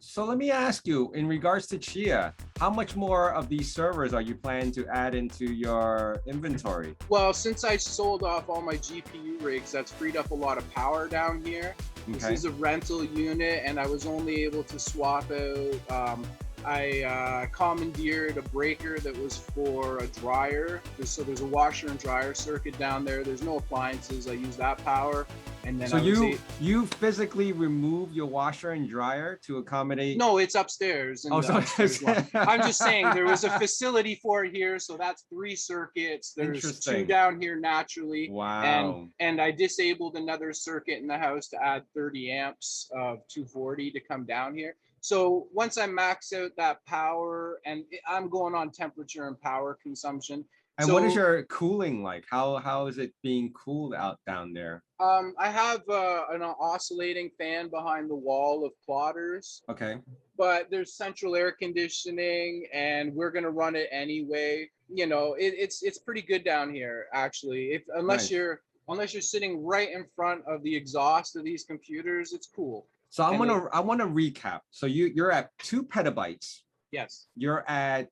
So let me ask you, in regards to Chia, how much more of these servers are you planning to add into your inventory? Well, since I sold off all my GPU rigs, that's freed up a lot of power down here. This Okay. is a rental unit, and I was only able to swap out. I commandeered a breaker that was for a dryer. So there's a washer and dryer circuit down there. There's no appliances. I use that power, and then So I was you physically remove your washer and dryer to accommodate. No, it's upstairs in Oh, the so upstairs one. I'm just saying there was a facility for it here, so that's 3 circuits. There's 2 interesting. down here naturally, and Wow. and I disabled another circuit in the house to add 30 amps of 240 to come down here. So once I max out that power, and I'm going on temperature and power consumption. And what is So your cooling like? How is it being cooled out down there? I have an oscillating fan behind the wall of plotters, Okay. but there's central air conditioning and we're going to run it anyway. It's pretty good down here actually. If unless Nice. you're sitting right in front of the exhaust of these computers, it's cool. So And like, I want to recap. So you're at 2 petabytes. yes. You're at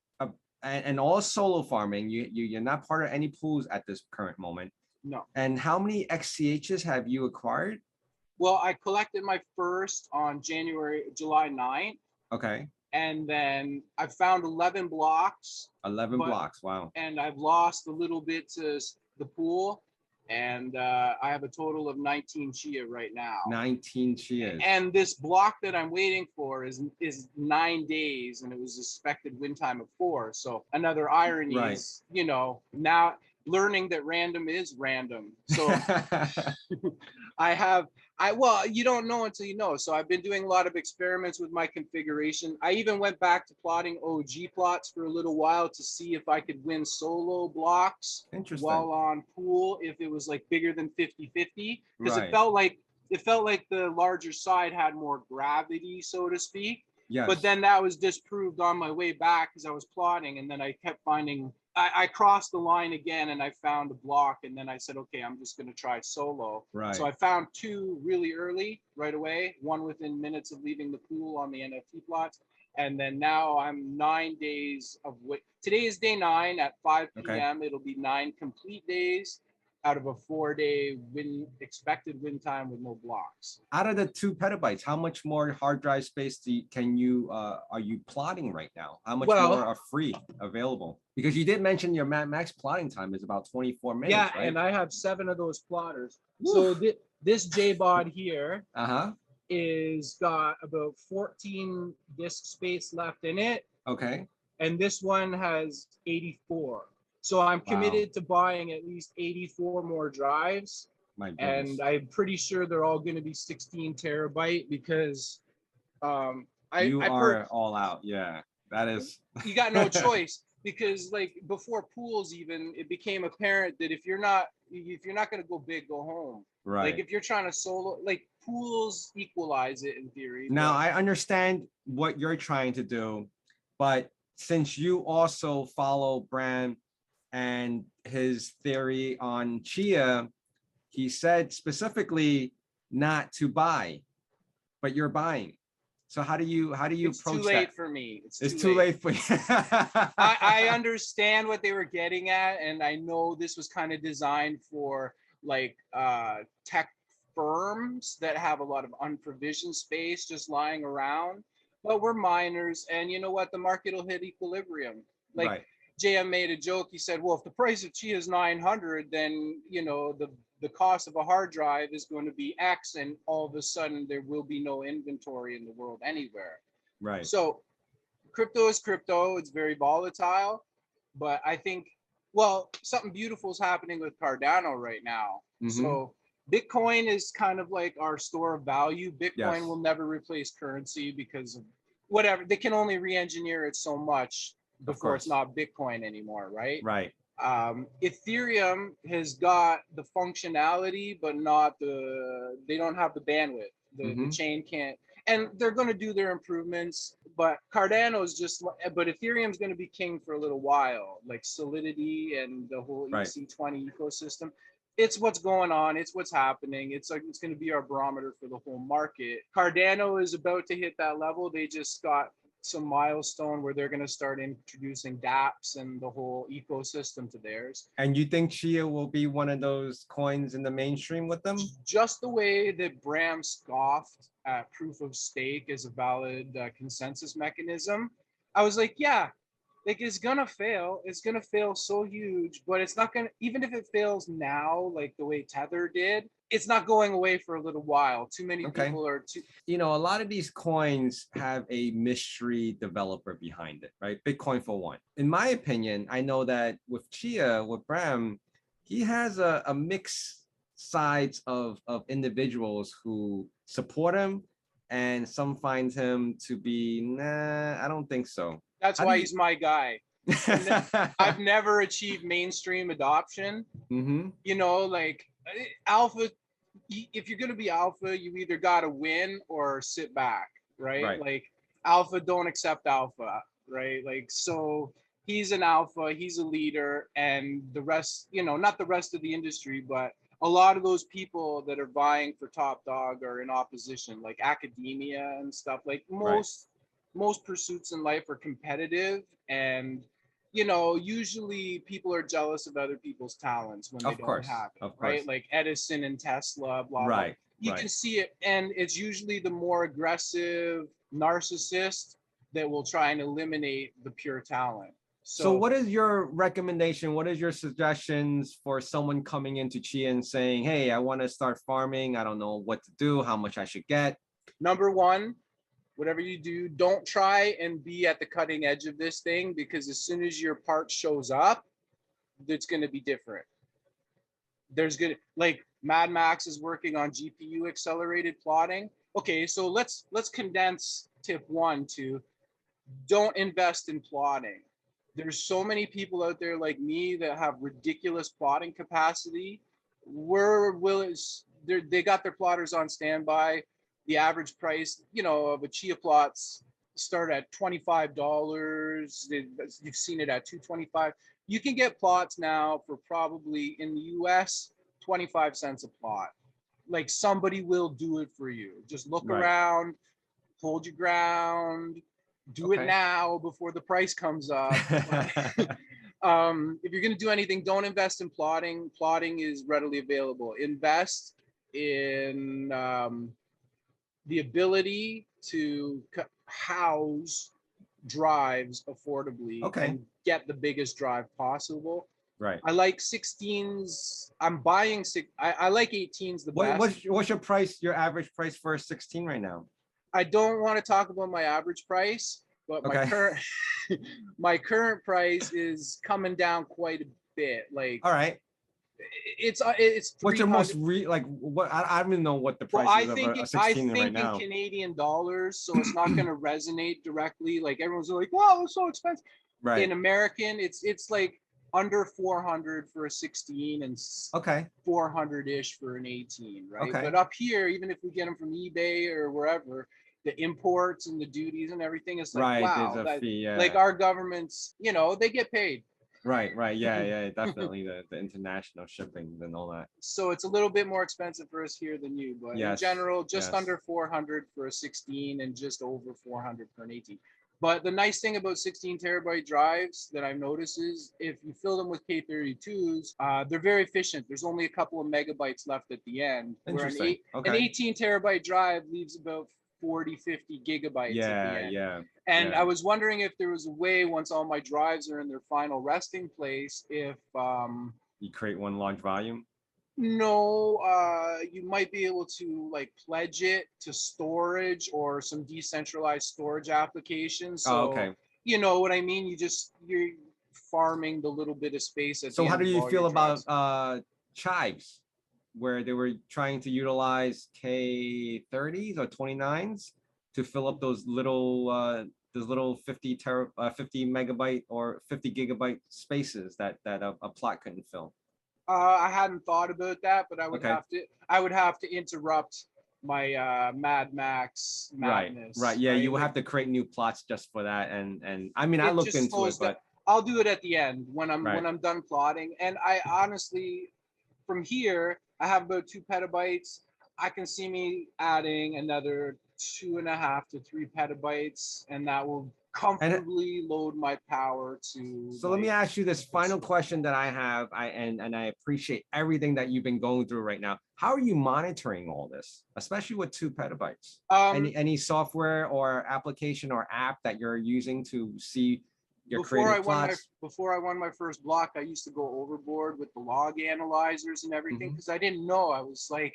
and all solo farming. You're not part of any pools at this current moment. No. And how many XCHs have you acquired? Well, I collected my first on July 9th, Okay. and then I found 11 blocks, 11 but blocks. Wow. and I've lost a little bit to the pool, and I have a total of 19 Chia right now. 19 Chias. And this block that I'm waiting for is 9 days, and it was expected win time of 4. So another irony Right. is, now learning that random is random. So well, you don't know until you know. So I've been doing a lot of experiments with my configuration. I even went back to plotting OG plots for a little while to see if I could win solo blocks Interesting. while on pool, if it was like bigger than 50-50, because Right. it felt like the larger side had more gravity, so to speak. Yes. But then that was disproved on my way back because I was plotting, and then I kept finding I crossed the line again and I found a block, and then I said, okay, I'm just going to try solo. Right. So I found 2 really early right away, one within minutes of leaving the pool on the NFT plots. And then now I'm 9 days of wait. Today is day 9 at 5 p.m. Okay. It'll be 9 complete days out of a 4-day expected win time with no blocks. Out of the 2 petabytes, how much more hard drive space are you plotting right now? How much more are free available? Because you did mention your max plotting time is about 24 minutes. Yeah, right? And I have 7 of those plotters. Oof. So this JBOD here is got about 14 disk space left in it. Okay. And this one has 84. So I'm committed to buying at least 84 more drives. My goodness. And I'm pretty sure they're all going to be 16 terabyte because you are all out. Yeah, that is. You got no choice, because like before pools even, it became apparent that if you're not going to go big, go home. Right. Like if you're trying to solo, like pools equalize it in theory. Now I understand what you're trying to do, but since you also follow Bram and his theory on Chia, he said specifically not to buy, but you're buying. So how do you approach that? It's too late for me. It's too late for you. I understand what they were getting at, and I know this was kind of designed for like tech firms that have a lot of unprovisioned space just lying around. But we're miners, and you know what? The market will hit equilibrium. Like right. JM made a joke. He said, well, if the price of Chia is 900, then, the cost of a hard drive is going to be X, and all of a sudden there will be no inventory in the world anywhere. Right. So crypto is crypto. It's very volatile. But I think, something beautiful is happening with Cardano right now. Mm-hmm. So Bitcoin is kind of like our store of value. Bitcoin will never replace currency because of whatever. They can only re-engineer it so much before it's not Bitcoin anymore, right? Right. Ethereum has got the functionality, but they don't have the bandwidth. The chain can't, and they're going to do their improvements, but Cardano's but Ethereum's going to be king for a little while, like Solidity and the whole EC20 ecosystem. it's what's going on. It's what's happening. It's like it's going to be our barometer for the whole market. Cardano is about to hit that level. They just got some milestone where they're going to start introducing dApps and the whole ecosystem to theirs. And you think Chia will be one of those coins in the mainstream with them? Just the way that Bram scoffed at proof of stake as a valid consensus mechanism, I was like, yeah, like it's gonna fail. It's gonna fail so huge, but it's not gonna, even if it fails now, like the way Tether did, it's not going away for a little while. Too many people are too. You know, a lot of these coins have a mystery developer behind it, right? Bitcoin for one. In my opinion, I know that with Chia, with Bram, he has a mixed sides of individuals who support him, and some find him to be, nah, I don't think so. That's why he's my guy. I've never achieved mainstream adoption. Mm-hmm. You know, like alpha, if you're going to be alpha, you either got to win or sit back, right? Like alpha don't accept alpha, right? Like, so he's an alpha, he's a leader, and the rest, you know, not the rest of the industry, but a lot of those people that are vying for top dog are in opposition, like academia and stuff. Like most pursuits in life are competitive, and you know, usually people are jealous of other people's talents when they don't have it, right? Like Edison and Tesla, blah, blah. You can see it, and it's usually the more aggressive narcissist that will try and eliminate the pure talent. So what is your recommendation? What is your suggestions for someone coming into Chia and saying, hey, I want to start farming. I don't know what to do, how much I should get? Number one, whatever you do, don't try and be at the cutting edge of this thing, because as soon as your part shows up, it's going to be different. There's good, like Mad Max is working on GPU accelerated plotting. Okay, so let's condense tip one to don't invest in plotting. There's so many people out there like me that have ridiculous plotting capacity. They got their plotters on standby. The average price, you know, of a Chia plots start at $25. You've seen it at $2.25. You can get plots now for probably in the US 25 cents a plot. Like somebody will do it for you. Just look around, hold your ground, do it now before the price comes up. If you're going to do anything, don't invest in plotting. Plotting is readily available. Invest in the ability to house drives affordably and get the biggest drive possible. I like 16s. I'm buying I like 18s the best. What's your price, your average price for a 16 right now? I don't want to talk about my average price, but my current price is coming down quite a bit. Like, all right, it's what's your most what I don't even know what the price is of a 16 right now. In Canadian dollars, so it's not going to resonate directly. Like everyone's like, wow, it's so expensive. In American, it's like under 400 for a 16 and 400-ish for an 18, right? But up here, even if we get them from eBay or wherever, the imports and the duties and everything, is like, wow, like our governments, you know, they get paid. Yeah, definitely the international shipping and all that. So it's a little bit more expensive for us here than you, but in general, just under 400 for a 16 and just over 400 for an 18. But the nice thing about 16 terabyte drives that I've noticed is if you fill them with K32s, they're very efficient. There's only a couple of megabytes left at the end. Where an 18 terabyte drive leaves about 40-50 gigabytes at the end. And I was wondering if there was a way, once all my drives are in their final resting place, if you create one large volume. No, you might be able to like pledge it to storage or some decentralized storage applications. So you know what I mean? You're farming the little bit of space at the end. So how do you feel about chives, where they were trying to utilize K30s or 29s to fill up those little 50 megabyte or 50 gigabyte spaces that a plot couldn't fill? I hadn't thought about that, but I would have to interrupt my Mad Max madness. Yeah, you will have to create new plots just for that. And I mean, I looked into it, but I'll do it at the end when I'm done plotting. And I honestly, from here, I have about 2 petabytes. I can see me adding another 2.5 to 3 petabytes, and that will And comfortably load my power to so let me like, ask you this final question that I have. And I appreciate everything that you've been going through right now. How are you monitoring all this, especially with 2 petabytes? Any software or application or app that you're using to see your creative plots? before I won my first block, I used to go overboard with the log analyzers and everything Mhm. because I didn't know. I was like,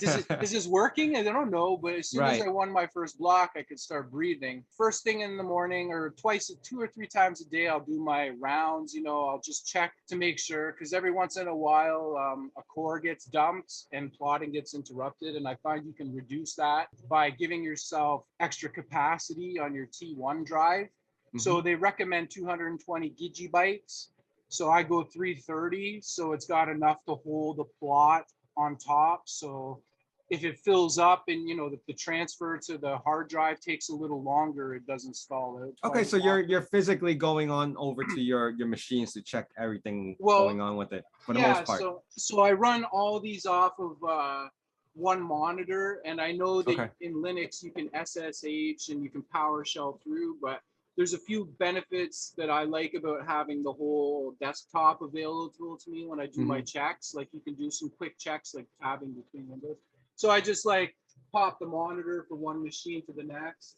is this working? I don't know. But as soon as I Right. won my first block, I could start breathing. First thing in the morning, or twice, 2 or 3 times a day, I'll do my rounds. I'll just check to make sure, because every once in a while, a core gets dumped and plotting gets interrupted. And I find you can reduce that by giving yourself extra capacity on your T1 drive. So they recommend 220 gigabytes. So I go 330. So it's got enough to hold the plot on top. So if it fills up and the transfer to the hard drive takes a little longer, it doesn't stall out. Okay, so you're physically going on over to your machines to check everything going on with it for the most part. So I run all these off of one monitor, and I know that in Linux you can SSH and you can PowerShell through, but there's a few benefits that I like about having the whole desktop available to me when I do my checks. Like you can do some quick checks, like tabbing between windows. So I just like pop the monitor from one machine to the next,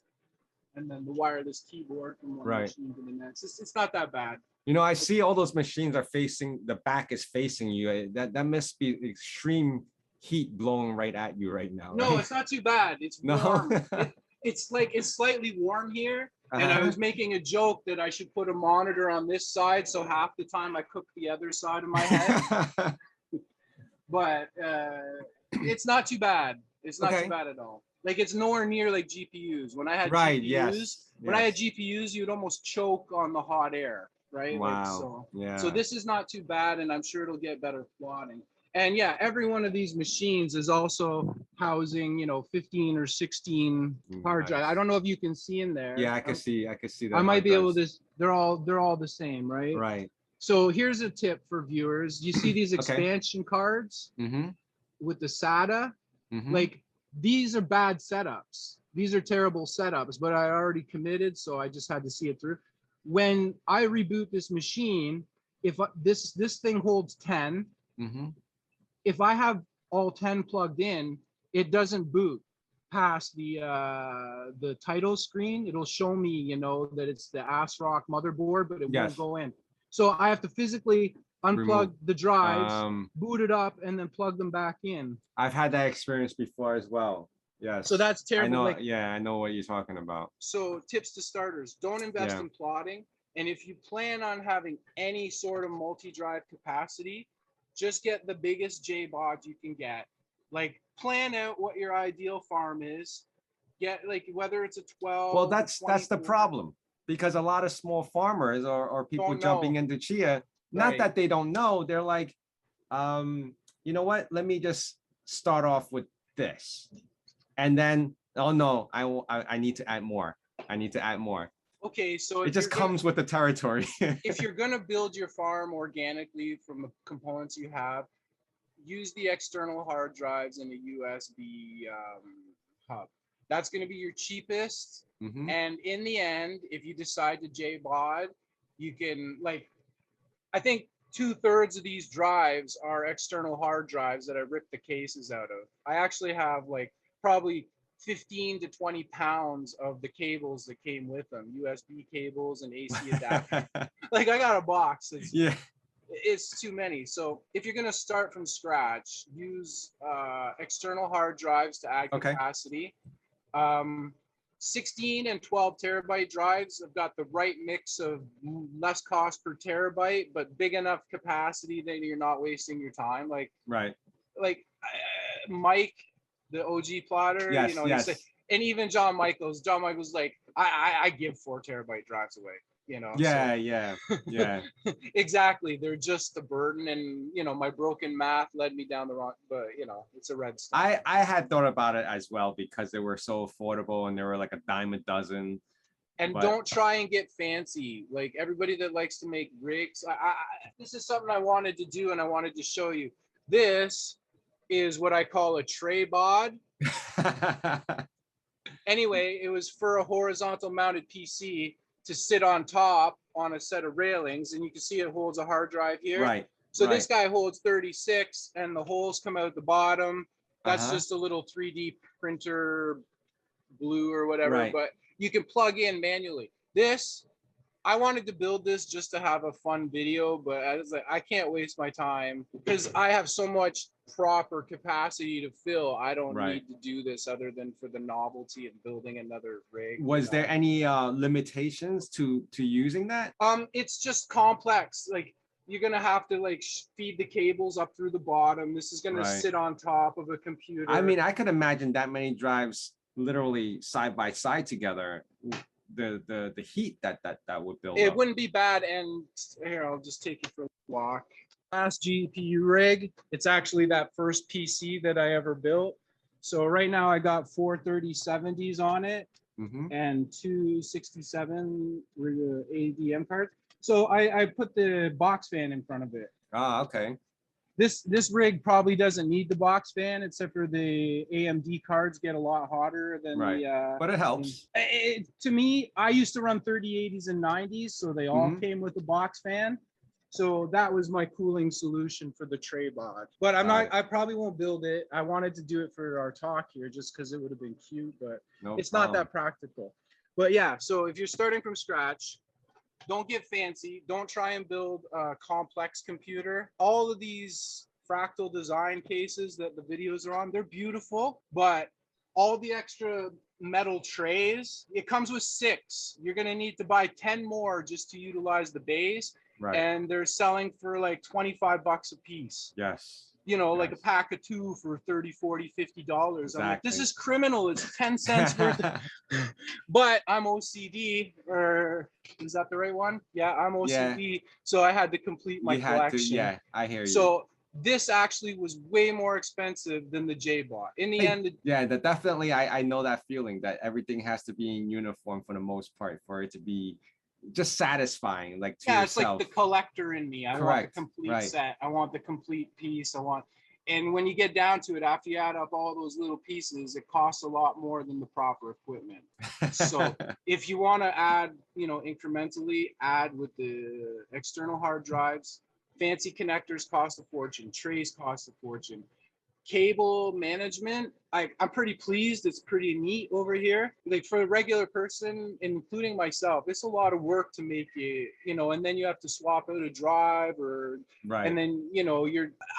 and then the wireless keyboard from one machine to the next. It's not that bad. I see all those machines are facing, the back is facing you. That must be extreme heat blowing right at you right now. No, it's not too bad. It's warm. It's slightly warm here. And I was making a joke that I should put a monitor on this side, so half the time I cook the other side of my head. But it's not too bad. It's not too bad at all. Like it's nowhere near like GPUs. When I had when I had GPUs, you'd almost choke on the hot air, right? Wow. So this is not too bad, and I'm sure it'll get better plotting. And yeah, every one of these machines is also housing, 15 or 16 hard drive. I don't know if you can see in there. Yeah, I can see that. I might be able to. They're all the same, right? Right. So here's a tip for viewers. You see these expansion cards with the SATA? Like these are bad setups. These are terrible setups, but I already committed, so I just had to see it through. When I reboot this machine, if this thing holds 10, if I have all 10 plugged in, it doesn't boot past the title screen. It'll show me, that it's the ASRock motherboard, but it won't go in. So I have to physically unplug the drives, boot it up, and then plug them back in. I've had that experience before as well. Yes. So that's terrible. I know what you're talking about. So tips to starters: don't invest in plotting. And if you plan on having any sort of multi-drive capacity, just get the biggest JBOD you can get. Like plan out what your ideal farm is. Get like whether it's a 12. Well, that's the problem, because a lot of small farmers or people jumping into Chia, not that they don't know, they're like, you know what? Let me just start off with this, and then oh no, I need to add more. I need to add more. Okay, so it just comes with the territory. If you're gonna build your farm organically from the components you have, use the external hard drives and a USB hub. That's gonna be your cheapest. And in the end, if you decide to JBOD, you can I think 2/3 of these drives are external hard drives that I ripped the cases out of. I actually have probably 15 to 20 pounds of the cables that came with them, USB cables and AC adapters. I got a box. It's too many. So if you're going to start from scratch, use external hard drives to add capacity. 16 and 12 terabyte drives have got the right mix of less cost per terabyte, but big enough capacity that you're not wasting your time. Mike, the OG plotter, and even John Michaels like, I give 4 terabyte drives away. Yeah. Exactly. They're just a burden, and my broken math led me down the wrong, but it's a red star. I had thought about it as well, because they were so affordable and they were like a dime a dozen. And don't try and get fancy. Like everybody that likes to make rigs, this is something I wanted to do and I wanted to show you. This is what I call a tray bod. Anyway, it was for a horizontal mounted PC to sit on top on a set of railings, and you can see it holds a hard drive here. Right. So right. this guy holds 36, and the holes come out the bottom. That's Uh-huh. just a little 3D printer glue or whatever, Right. but you can plug in manually. This, I wanted to build this just to have a fun video, but I was like, I can't waste my time because I have so much proper capacity to fill. I don't Right. need to do this other than for the novelty of building another rig. Was there any limitations to using that? It's just complex. Like you're gonna have to like feed the cables up through the bottom. This is gonna Right. sit on top of a computer. I mean, I could imagine that many drives literally side by side together. The heat that would build It up. wouldn't be bad. And here, I'll just take you for a walk. Last GPU rig. It's actually that first PC that I ever built. So right now I got 4 3070s on it and 2 67 ADM cards. So I put the box fan in front of it. Ah, okay. This rig probably doesn't need the box fan, except for the AMD cards get a lot hotter than Right. the. But it helps. To me, I used to run 3080s and 90s, so they all came with a box fan. So that was my cooling solution for the tray bod. But I probably won't build it. I wanted to do it for our talk here just because it would have been cute, but it's not that practical. But yeah, so if you're starting from scratch, don't get fancy. Don't try and build a complex computer. All of these fractal design cases that the videos are on, they're beautiful, but all the extra metal trays, it comes with 6. You're going to need to buy 10 more just to utilize the base. Right. And they're selling for like $25 a piece. Yes. You know, like a pack of 2 for $30, $40, $50. Exactly. I'm like, this is criminal. It's 10 cents worth. But I'm OCD, or is that the right one? Yeah, I'm OCD. Yeah. So I had to complete my collection. Yeah, I hear you. So this actually was way more expensive than the J-Bot. In the end. Yeah, that definitely, I know that feeling that everything has to be in uniform for the most part for it to be just satisfying, like to yourself. It's like the collector in me. I want the complete set. I want the complete piece. And when you get down to it, after you add up all those little pieces, it costs a lot more than the proper equipment. So if you want to add, incrementally add with the external hard drives, fancy connectors cost a fortune, trays cost a fortune. Cable management, I'm pretty pleased. It's pretty neat over here. Like for a regular person, including myself, it's a lot of work to make it, and then you have to swap out a drive and then,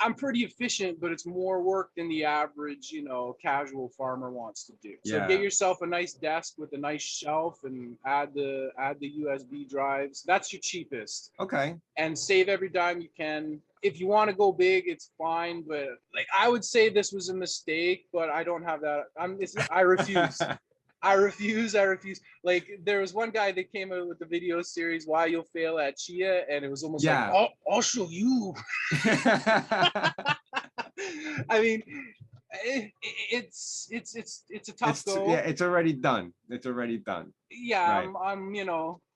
I'm pretty efficient, but it's more work than the average, casual farmer wants to do. So get yourself a nice desk with a nice shelf and add the USB drives. That's your cheapest. Okay. And save every dime you can. If you want to go big, it's fine, but like I would say this was a mistake, but I don't have that. I refuse. I refuse. Like there was one guy that came out with the video series "Why You'll Fail at Chia," and it was almost like, I'll show you. I mean, it's a tough go. Yeah, it's already done. Yeah, right.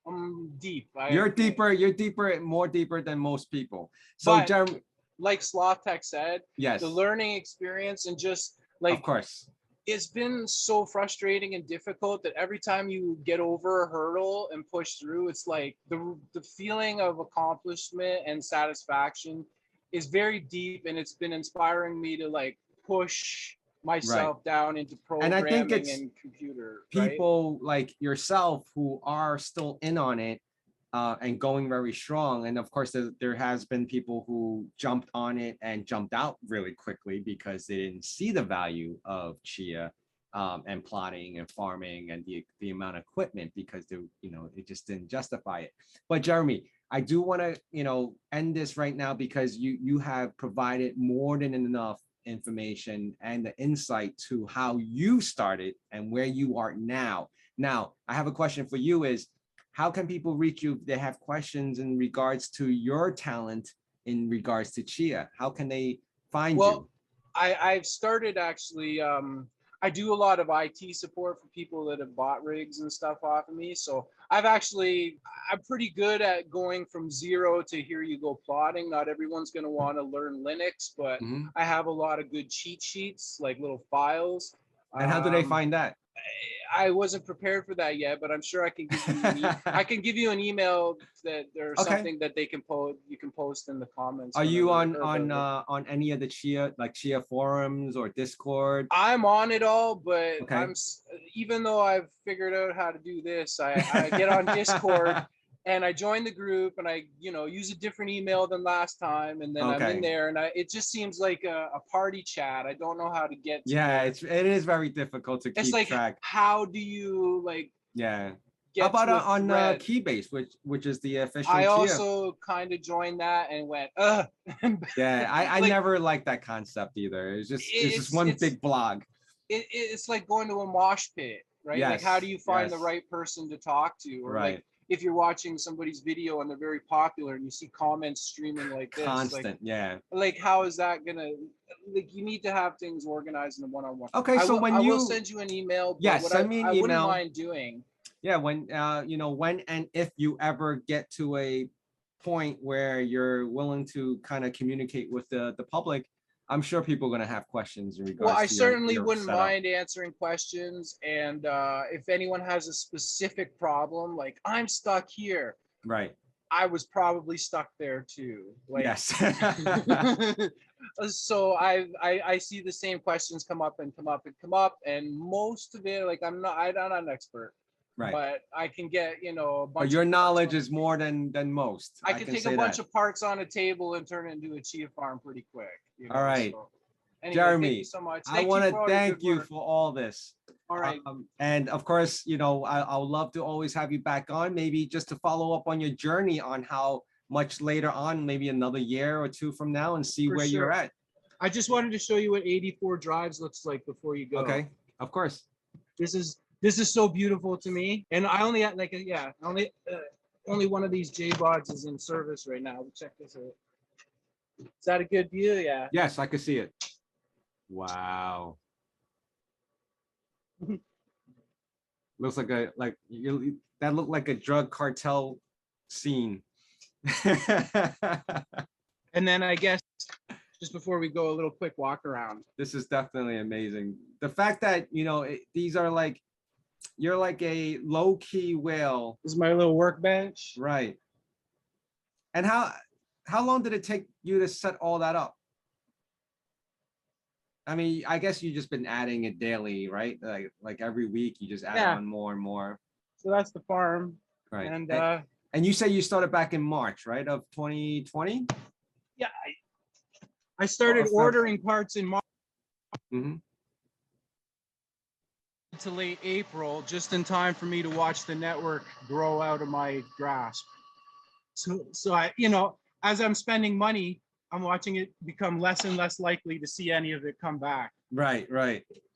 I'm deep. You're deeper, more deeper than most people. So Jeremy, like Sloth Tech said, yes, the learning experience and just like, of course, it's been so frustrating and difficult that every time you get over a hurdle and push through, it's like the feeling of accomplishment and satisfaction is very deep, and it's been inspiring me to like push myself down into programming and I think it's computer. People like yourself who are still in on it and going very strong. And of course, there has been people who jumped on it and jumped out really quickly because they didn't see the value of Chia and plotting and farming and the amount of equipment because it just didn't justify it. But Jeremy, I do want to end this right now because you have provided more than enough information and the insight to how you started and where you are now. Now, I have a question for you is, how can people reach you if they have questions in regards to your talent in regards to Chia? How can they find you? I've started actually, I do a lot of IT support for people that have bought rigs and stuff off of me. So I'm pretty good at going from zero to here you go plotting. Not everyone's going to want to learn Linux, but Mhm. I have a lot of good cheat sheets, like little files. And how do they find that? I wasn't prepared for that yet, but I'm sure I can give you I can give you an email that or Okay. something that they can post. You can post in the comments. Are you whenever- on any of the Chia forums or Discord? I'm on it all, but Okay. even though I've figured out how to do this, I get on Discord and I join the group and I use a different email than last time, and then I'm in Okay. there and it just seems like a party chat. I don't know how to get to Yeah, it is very difficult to it's keep like track. how do you Yeah. get How about to a on thread? Keybase, which is the official I Chia? also kind of joined that and went Yeah, I like, never liked that concept either. It's just one big blog. it's like going to a mosh pit, right? Like how do you find the yes. right person to talk to, or Right. like if you're watching somebody's video and they're very popular and you see comments streaming like this, Constant, yeah. like how is that gonna, like you need to have things organized in a one-on-one. Okay, so I will send you an email. But yes, what send me an I wouldn't email. mind doing. Yeah, when when and if you ever get to a point where you're willing to kind of communicate with the public, I'm sure people are going to have questions in regards Well, I to certainly your wouldn't setup. mind answering questions. And if anyone has a specific problem, like I'm stuck here, Right. I was probably stuck there too. Like, Yes. so I see the same questions come up and come up and come up, and most of it, like I'm not an expert, Right. but I can get a bunch. But your knowledge is more than most. I can take a bunch of parts on a table and turn it into a chia farm pretty quick. All right. So, anyway, Jeremy, thank you so much. I want to thank you for all this. All right. And of course, I would love to always have you back on, maybe just to follow up on your journey on how much later on, maybe another year or two from now, and see where you're at. I just wanted to show you what 84 drives looks like before you go. Okay, of course. This is so beautiful to me, and I only had only one of these JBods is in service right now. Check this out. Is that a good view? Yeah. Yes, I could see it. Wow. Looks like that looked like a drug cartel scene. And then I guess just before we go, a little quick walk around. This is definitely amazing. The fact that these are like, you're like a low-key whale. This is my little workbench. Right. And how long did it take you to set all that up? I mean, I guess you just been adding it daily, right? Like every week you just add on more and more. So that's the farm. Right. And you say you started back in March, right, of 2020? Yeah, I started ordering parts in March. Mm-hmm. To late April, just in time for me to watch the network grow out of my grasp. So I, as I'm spending money, I'm watching it become less and less likely to see any of it come back. Right.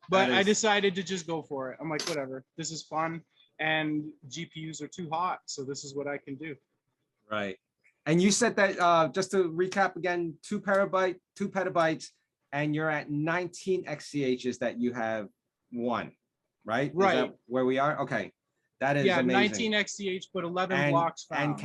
But I decided to just go for it. I'm like, whatever, this is fun, and GPUs are too hot, so this is what I can do. Right. And you said that, just to recap again, 2 petabytes, and you're at 19 XCHs that you have won, right? Right. Is that where we are? Okay. That is amazing. 19 XCH, but 11 blocks found.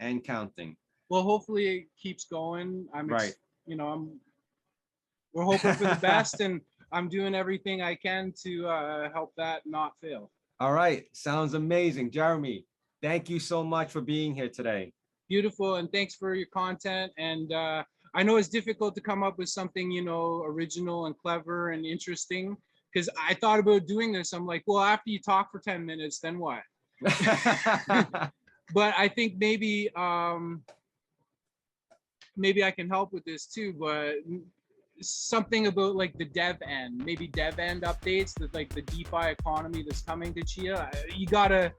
And counting. Well, hopefully it keeps going. Right. We're hoping for the best, and I'm doing everything I can to help that not fail. All right. Sounds amazing. Jeremy, thank you so much for being here today. Beautiful, and thanks for your content. And I know it's difficult to come up with something, original and clever and interesting, because I thought about doing this. I'm like, well, after you talk for 10 minutes, then what? But I think maybe I can help with this too, but something about like the dev end, maybe dev end updates, that like the DeFi economy that's coming to Chia. You gotta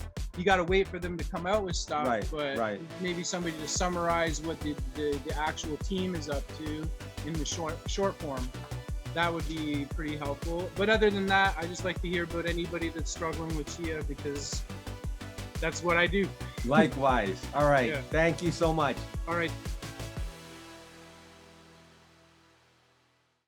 wait for them to come out with stuff, but maybe somebody to summarize what the actual team is up to in the short form. That would be pretty helpful. But other than that, I just like to hear about anybody that's struggling with Chia, because that's what I do. Likewise. All right. Yeah. Thank you so much. All right.